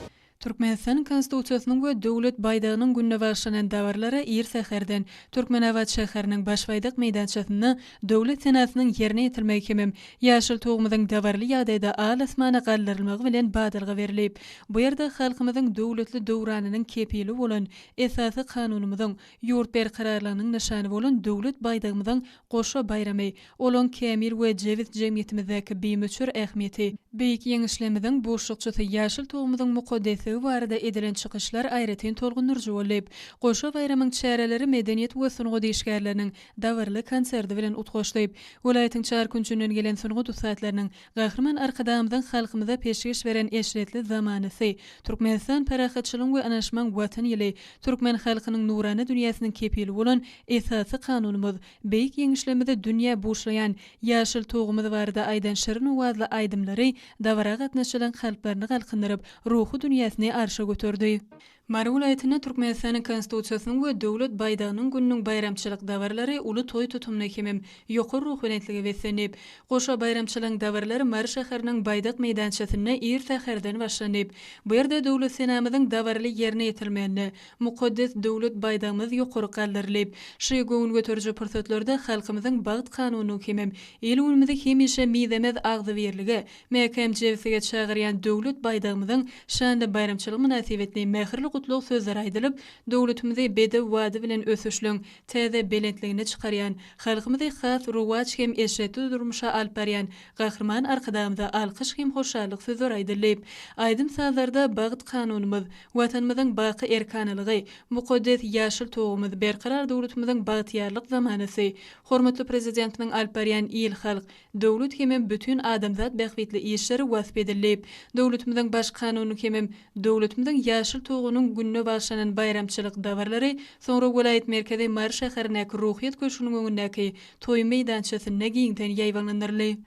Türkmenistan konstitusiýasynyň we döwlet baýdagynyň günne başlanan dawarlara ir seherden Türkmenawat şäheriniň baş baýdak meýdançasyny döwlet senatynyň ýerine ýetirmegi hemem ýaşyl togumyzyň dawarly ýagdaýda alasmana galdyrylmagy bilen badalga berilip, bu ýerde halkymyzyň döwletli döwranynyň kepili bolan esasy kanunumyzyň ýurt berkararlygynyň nyşany bolan döwlet baýdagymyzyň goşa bayramy, olan kämil we jewiz jemgyýetimizdäki beýmeçür ähmiýeti, beýik ýeňişlemimiziň boşlukçysy ýaşyl togumyzyň mukaddesi barada edilen çykyşlar aýratyn tolgundyryjy bolup, goşa baýramyň çäreleri medeniýet we sunga işgärleriniň dawarly konserti bilen utgaşdyp, welaýatyň çar günçünden gelen sunga dusatlarynyň gahryman arkadamyzyň halkymyza peşgeş beren eşretli zamanysy, Türkmenistan parahatçylygyň we anlaşman watan ýyly, türkmen halkynyň nurany dünýäsiniň kepili bolan esasy kanunumyz, beýik ýeňişlemide dünýä boşlayan ýaşyl togumyz barada aýdan şirin owazly aýdymlary dawara gatnaşylan halklaryny galkyndyryp, ruhy dünýäsini arşa götürdi. Mara welaýatyna Türkmenistanyň konstitusiýasynyň we döwlet baýdagynyň günniň bayramçylyk dawarlary uly toý tutumly hemem ýokary ruh bilentligi wesenip, goşa bayramçylyk dawarlary Mara şäheriniň baýdak meýdançasyna ir seherden başlanyp, bu ýerde döwlet senamynyň dawarly ýerine ýetirmegine mukaddes döwlet baýdagymyz ýokary galdyrylyp, şu göwün göterji pursatlarda halkymyzyň bagyt kanunyny hemem elimizi hemişe miýdemez agdy berligi, mäkem jewsiga çagyrýan döwlet baýdagymyzyň şanda bayramçylyk münasibetli mähirli gutlaw sözler aýdylyp, döwletimizi bede wady bilen ösüşleň täze belentligini çykarýan, halkymyzy has ruwaç hem eşetli durmuşa alp berýän gahryman arkadamyza alkyş hem hoşallyk sözler aýdylyp, aýdym sazlarda bagyt kanunumyz, watanymyzyň baky erkanylygy, mukaddes ýaşyl togumyz, berkarar döwletimiziň bagtýarlyk zamanysy, hormatly prezidentimiň alp berýän il halk, döwlet hemem bütün adamzat bähwetli işleri wasp edilip, döwletimiziň baş kanuny hemem döwletimiziň ýaşyl togunyň günne başlanan bayramçylyk dawarlary soňra welaýet merkezi Mara şäherindäki ruhyat köşüniň öňündäki toý meýdançasyna giňden ýaýbanlandyrly.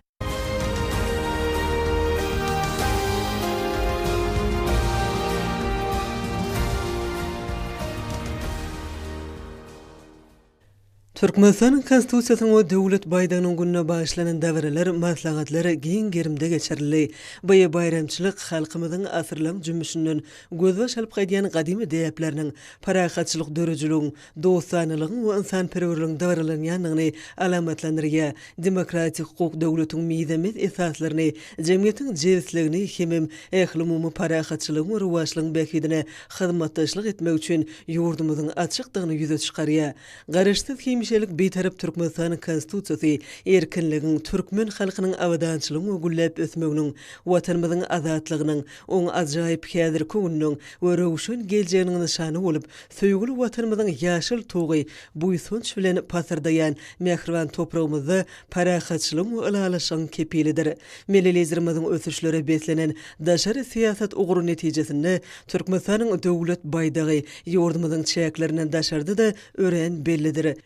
Türkmenistan konstitusiýasynyň we döwlet baýdagynyň günne başlanan dawarlar maslahatlary giň gerimde geçirildi. Bu bayramçylyk halkymyzyň asyrlaň jümüşinden gözbaş alyp gaýdýan gadymy däpleriniň parahatçylyk dörejiliginiň, dostanylygyň we insanperwerligiň dawarlanýanyny alamatlandyrýar. Demokratik hukuk döwletiň miýdemiz esaslaryny, jemgyýetiň jewsligini hemem ähli parahatçylygyň we ruwaçlygyň bäkidine hyzmatdaşlyk etmek üçin ýurdumyzyň açykdygyny ýüze çykarýar. Garaşsyz 20-lik betarap Türkmenistan'ın konstitutsiyasy erkinligin, türkmen halkynyň awadançylygyň we güllep ösmeginiň, watanymyzyň azatlygynyň, oň ajaýyp häzirki günüň we rowşan geljeginiň nyşany bolup, söýgüli watanymyzyň ýaşyl tugy buýsunç bilen pasardaýan mehriban topragymyzda parahatçylyk we ılalaşyň kepilidir. Millilizmimiziň ösüşleri beslenen daşary siýasat ugru netijesinde Türkmenistanyň döwlet baýdagy ýurdumyzyň çäklerinden daşardy da ören bellidir.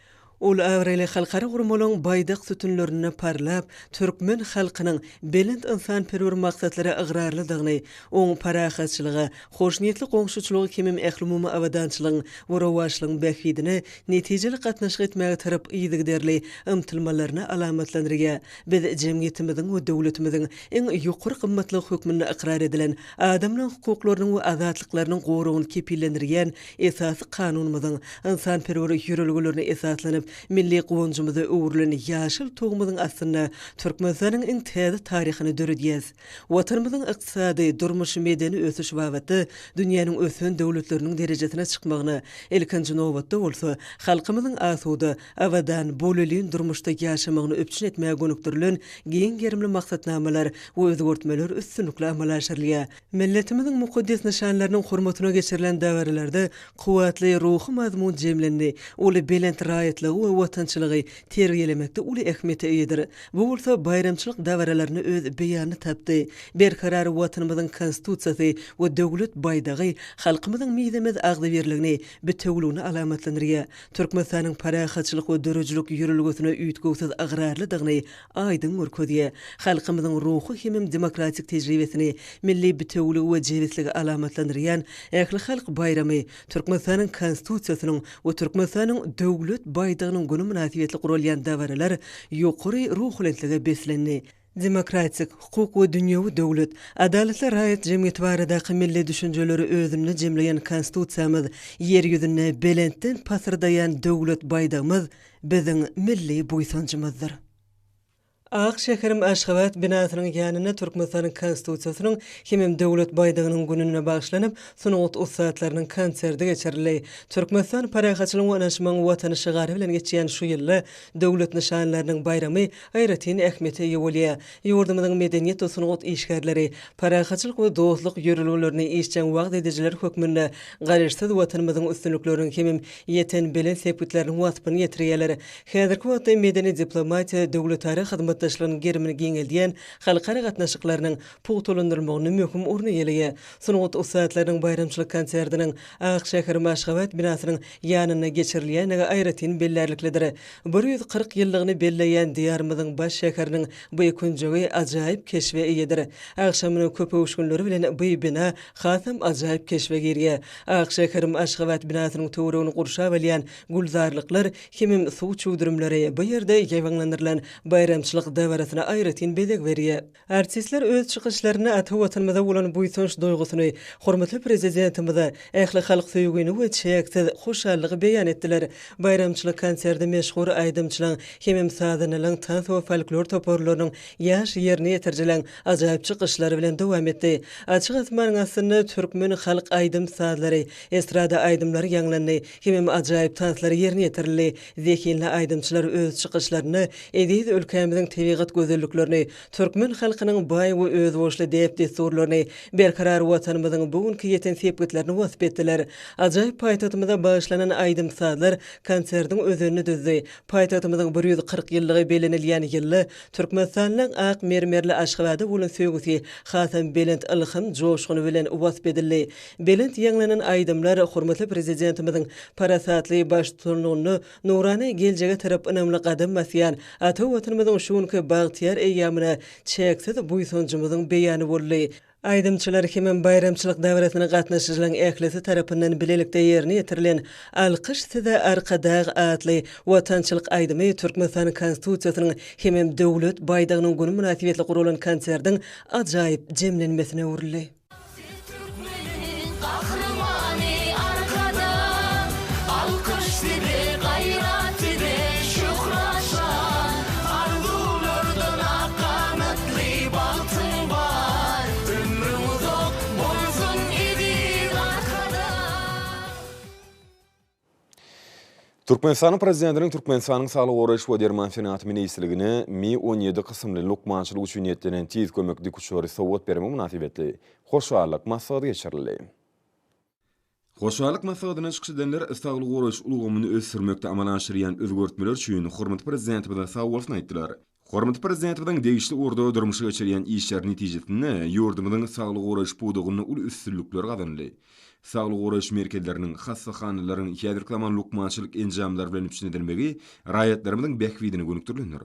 Ol awrele halkara gurmalaryň baýdak sütünlerini parlap, türkmen halkynyň belent insanperwer maksatlary agrarlydygyny, oň parahatçylygy, hoşniyetli goňşuçylygy kemem ählumumy awadançylygyň we rowaşlygyň bähidini netijeli gatnaşyk etmäge tarap ýygyderli ymtylmalaryny alamatlandyrýar. Biz jemgyýetimiziň we döwletimiziň eň ýokary gymmatly hökmüni ikrar edilen adamlaryň hukuklarynyň we azatlyklarynyň gorugyny kepillendirýän esasy kanunymyzyň insanperwer ýürelgelerini esaslanyp milli gowunjymyzy öwrülen ýaşyl tugmyzyň aslynda Türkmenistanyň iň täze taryhyny döredýäs. Watanymyzyň ykdysady, durmuşy medeni ösüş babaty dünýäniň ösen döwletleriniň derejesine çykmagyny, ilkinji nowatda bolsa halkymyzyň asuda, awadan, bolelyň durmuşda ýaşamagyny öpçün etmäge gönükdirilen giň gerimli maksatnamalar we özgörtmeler üstünlikle amal aşyrylýar. Milletimiziň mukaddes nişanlarynyň hormatyna geçirilen dawarlarda kuwatly ruhy mazmun jemlendi, uly belent raýatlygy we watançylygy terbiýelemekde uly ähmiýete eýdir. Bu bolsa bayramçylyk dawaralaryny öz beýany tapdy. Berkarar watanymyzyň konstitusiýasy we döwlet baýdagy halkymyzyň miýdemiz agdyberligini, bütewlügini alamatlandyrýar. Türkmenistanyň parahatçylyk we dörejlik ýürelgesine üýtgüsiz agrarlydygyny aýdyn görkezýär. Halkymyzyň ruhy hemem demokratik tejribesini, milli bütewligi we jewisligi alamatlandyrýan ähli halk bayramy Türkmenistanyň konstitusiýasynyň we Türkmenistanyň döwlet baýdagynyň günü münasibetli gurulýan dawaralar ýokary ruhlentligi beslenni. Demokratik, hukuk we dünýäwi döwlet, adaletli raýat jemgyýeti barada milli düşünjeleri özüni jemleýän konstitusiýamyz ýer ýüzüne belentden pasardaýan döwlet baýdagymyz biziň milli buýsunjymyzdyr. Şäherim Aşgabat binasynyň ýanyna Türkmenistanyň konstitusiýasynyň hemem döwlet baýdagynyň gününe bagyşlanyp, sunugat usatlarynyň konserti geçirildi. Türkmenistan parahatçylyk we anaşmagyň watany şygary bilen geçýän şu ýylda döwlet nişanlarynyň bayramy aýratyn ähmiýete ýa bolýar. Ýurdumyzyň medeniýet we sunugat işgärleri parahatçylyk we dostluk ýürelgelerini işçän wagt edijiler hökmünde garaşsyz watanymyzyň üstünliklerini hemem ýeten bilen sepetlerini watypyny ýetirýärler. Häzirki wagtda medeni diplomatiýa döwletary xizmatdaşlarynyň gerimini giňeldiýän halkara gatnaşyklarynyň pugtulandyrmagyny möhüm urny ýelege. Sunugat usatlarynyň bayramçylyk konsertiniň Şäherim Aşgabat binasynyň ýanyna geçirilýän aýratyn bellerliklidir. 140 ýyllygyny belleýän diýarymyzyň baş şäheriniň bu günjegi ajaýyp keşwe eýedir. Akşamyny köpüş günleri bilen bu bina hasam ajaýyp keşwe girýär. Şäherim Aşgabat binasynyň töweregini gurşap alýan gulzarlyklar hemem suw çuwdurumlary bu ýerde ýaýwanlandyrylan bayramçylyk dawarasyna aýratyn bedek berýär. Artistler öz çykyşlaryny ata watanymyza bolan buýsunç doýgusyny hormatly prezidentimize ähli halk söýgüni we çäksiz hoşallygy beýan etdiler. Bayramçylyk konsertde meşhur aýdymçylaryň hemem sadanylaryň tans we folklor toporlarynyň ýaş ýerine ýetirjilen ajaýyp çykyşlary bilen dowam etdi. Açyk asmanyň aslynda türkmen halk aýdym sadlary, estrada aýdymlary ýanglandy, hemem ajaýyp tanslary ýerine ýetirildi. Zekinli aýdymçylar öz çykyşlaryny ediz ülkemiziň tebigat gözelliklerini, türkmen halkynyň baý we öz boşly dep desturlaryny, berkarar watanymyzyň bugünkü ýeten sepetlerini wasyp etdiler. Ajaýyp paýtatymyza bagyşlanan aýdym sadlar konsertiň özüni düzdi. Paýtatymyzyň 140 ýyllygy belenilýän ýylly Türkmenistanyň ak mermerli Aşgabada bolan söýgüsi hasam belent ilham joşguny bilen wasyp edildi. Belent ýanglanan aýdymlar hormatly prezidentimiziň parasatly baş tutanlygyny nurany geljege tarap önemli gadam basýan ata watanymyzyň şuňky bagtyar eýamyna çäksiz buýsunjymyzyň beýany boldy. Aýdymçylar hemem bayramçylyk dawratyna gatnaşyjylan ählisi tarapyndan bilelikde ýerine ýetirilen alkyş size arkadag atly watançylyk aýdymy Türkmenistan konstitusiýasynyň hemem döwlet baýdagynyň güni münasibetli gurulan konsertiň ajaýyp jemlenmesine urildi. Türkmenistan'ın prezidentinin Türkmenistan'ın Sağlık Goraýyş we Derman Senaty ministrligine mi 17 kysymly lukmançylyk üçin ýetlenen tiz kömekli kuşary sowgat berme münasibetli hoşarlyk maksady geçirildi. Hoşarlyk maksadyna çykyş edenler Sağlyk Goraýyş ulgamyny ösürmekde amal aşyrýan özgertmeler üçin hormatly prezident bilen sag bolsun aýtdylar. Hormatly prezident bilen degişli orada durmuşy geçirýän işler netijesinde ýurdumyň Sağlyk Goraýyş pudugyny ul üstünlükler gazandy. Sağlyk Goraýyş merkezleriniň hassahanylaryň ýa-da lukmançylyk enjamlary bilen üçin edilmegi raýatlarymyň bähwidini gönükdirlendir.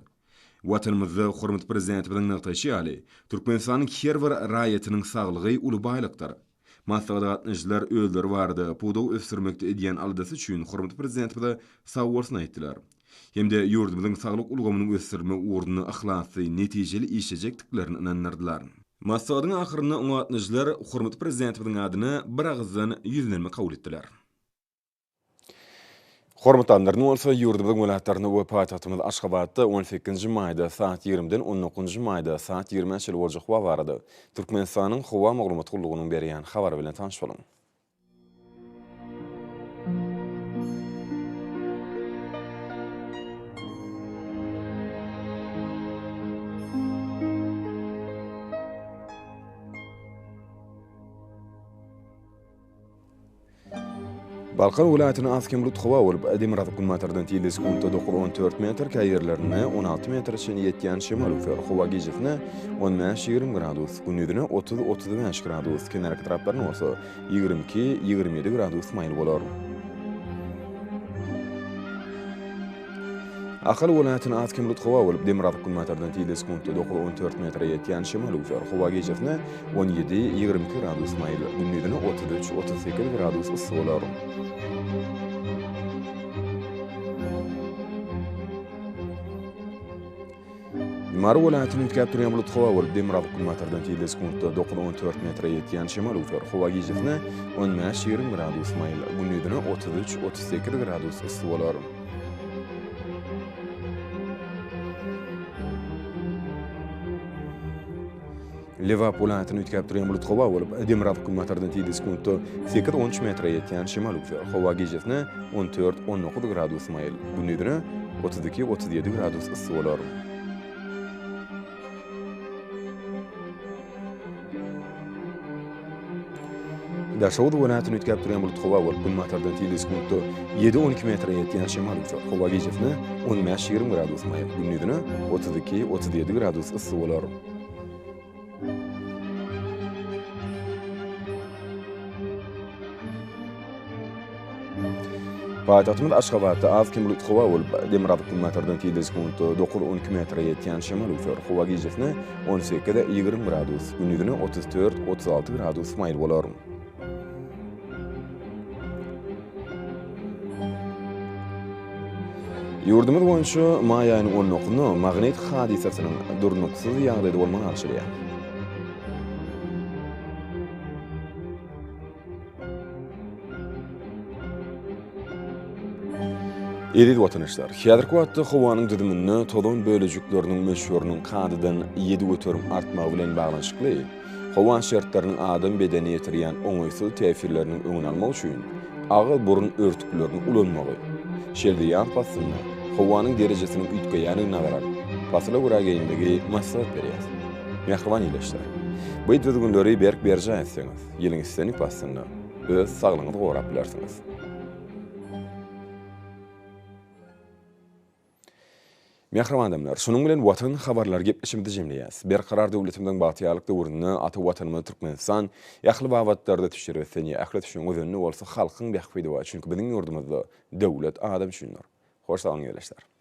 Watanymyzda hormatly prezident bilen nagtaşy ýaly Türkmenistanyň her bir raýatynyň saglygy uly baýlykdyr. Maksady gatnaşyjylar özleri bardy, pudugy ösürmekde edýän aldasy üçin hormatly prezident bilen sag bolsun aýtdylar. Hemde ýurdumyň saglyk ulgamynyň ösürme orduny ahlasy, netijeli işlejekdiklerini inanyrdylar. Masadyň ahyrynda oňa gatnaşyjylar hormatly prezidentiň adyny bir agzdan ýüzlenme kabul etdiler. Hormatlanlar bolsa ýurdumyň welaýatlaryna we paýtagtymyz Aşgabatda 18-nji maýda saat 20-den 19-njy maýda saat 20-nji boljak hawa barady. Türkmenistanyň hawa maglumat gullugynyň berýän habary bilen tanyş bolan. Balkan welaýatynyň Askemrut hawa bolup Edimrat gulmatardan tilis 14 metr kaýerlerine 16 metr çyn ýetýän şemal ufer hawa gejefine 15-20 gradus, gündüzine 30-35 gradus, kenarky taraplaryna bolsa 22-27 gradus maýl bolar. Ahal welaýatynyň Askemrut hawa bolup Edimrat gulmatardan tilis 14 metr ýetýän şemal ufer hawa gejefine 17-22 gradus maýl, gündüzine 33-38 gradus ysy bolar. Mar welaýatynyň täpdirýän bulut hawa bolup Demirabad gulmatardan tilis 14 metr ýetýän şemal ufer hawa gejefine 15-20 gradus maýl, gündüzine 33-38 gradus ysy bolar. Lewap welaýatynyň täpdirýän bulut hawa bolup Demirabad gulmatardan tilis 8-13 metr ýetýän şemal ufer hawa gejefine 14-19 gradus maýl, gündüzine 32-37 gradus ysy bolar. Daşawud welaýatynyň täpdirýän bulut hawa bolup gulmatardan tilis 7-12 metr ýetýän şemal ufer hawa gejefine 15-20 gradus maýl, gündüzine 32-37 gradus ysy bolar. Paýtagtymyz Aşgabatda Azkim bulut hawa bolup Demirabad gulmatardan tilis 9-12 metr ýetýän şemal ufer hawa gejefine 18-20 gradus, gündüzine 34-36 gradus maýl bolar. Ýurdumyz boýunça maý aýynyň 10-nyny magnit hadisasynyň durnuksyz ýagdaýda bolmagy arşylýar. Edil watandaşlar, häzirki wagtda howanyň didimini tolun bölejikleriniň meşhurynyň kadydan 7 götürüm artmagy bilen baglanşykly, howa şertlarynyň adam bedeni ýetirýän oňaýsyz täsirleriniň öňüni almak üçin agy burun örtüklerini ulanmagy, şerdiýan pasyny, howanyň derejesiniň ütgeýäniň nazaran, pasla gurageýindigi maslahat berýär. Mehriban ýylaşlar. Bu ýetdiňleri berk berje etseňiz, ýeliňizden pasyny öz saglygyňyzy gorap bilersiňiz. Mehriban adamlar, şunun bilen watan habarlar gepleşimde jemleýäs. Berkarar döwletimiň bagtýarlyk döwründe ata watanymyz Türkmenistan ýakly babatlarda tüşürýän ýa-da şoň özüni bolsa halkyň bähwidi bar. Çünki biziň ýurdumyzda döwlet adam üçindir. Hoş salam ýelerler.